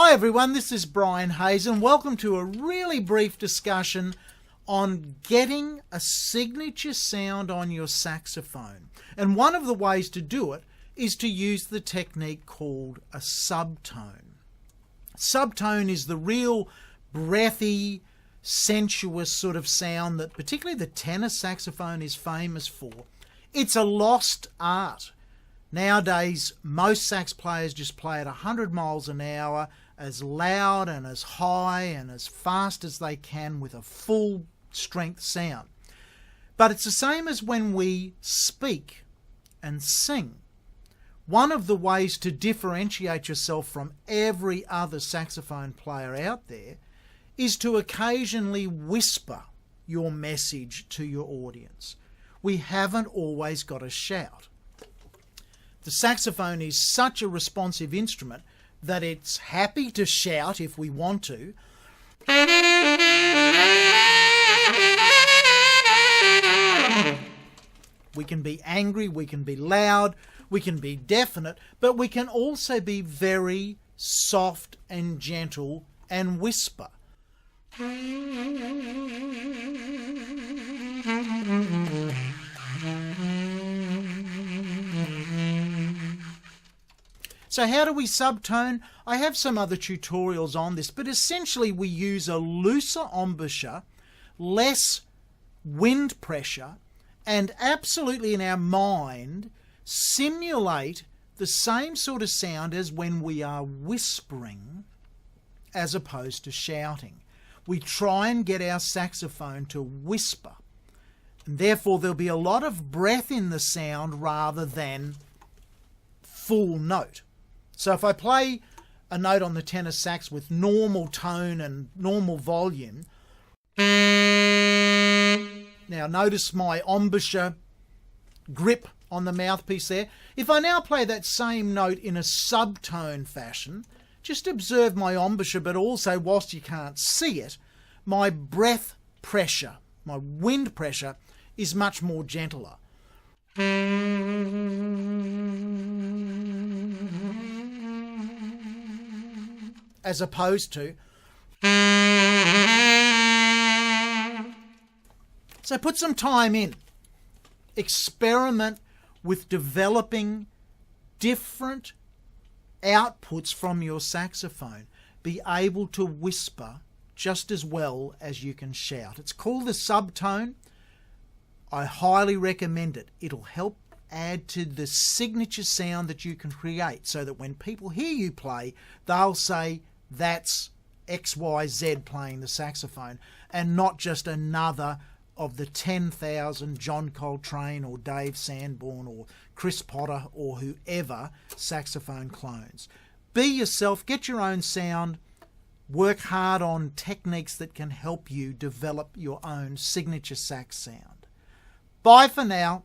Hi everyone, this is Brian Hayes and welcome to a really brief discussion on getting a signature sound on your saxophone. And one of the ways to do it is to use the technique called a subtone. Subtone is the real breathy, sensuous sort of sound that particularly the tenor saxophone is famous for. It's a lost art. Nowadays, most sax players just play at 100 miles an hour, as loud and as high and as fast as they can with a full strength sound. But it's the same as when we speak and sing. One of the ways to differentiate yourself from every other saxophone player out there is to occasionally whisper your message to your audience. We haven't always got to shout. The saxophone is such a responsive instrument that it's happy to shout if we want to. We can be angry, we can be loud, we can be definite, but we can also be very soft and gentle and whisper. So how do we subtone? I have some other tutorials on this, but essentially we use a looser embouchure, less wind pressure, and absolutely in our mind simulate the same sort of sound as when we are whispering as opposed to shouting. We try and get our saxophone to whisper, and therefore there'll be a lot of breath in the sound rather than full note. So if I play a note on the tenor sax with normal tone and normal volume, now notice my embouchure grip on the mouthpiece there. If I now play that same note in a subtone fashion, just observe my embouchure, but also whilst you can't see it, my breath pressure, my wind pressure is much more gentler. As opposed to. So put some time in. Experiment with developing different outputs from your saxophone. Be able to whisper just as well as you can shout. It's called the subtone. I highly recommend it. It'll help add to the signature sound that you can create so that when people hear you play, they'll say, that's XYZ playing the saxophone, and not just another of the 10,000 John Coltrane or Dave Sanborn or Chris Potter or whoever saxophone clones. Be yourself, get your own sound, work hard on techniques that can help you develop your own signature sax sound. Bye for now.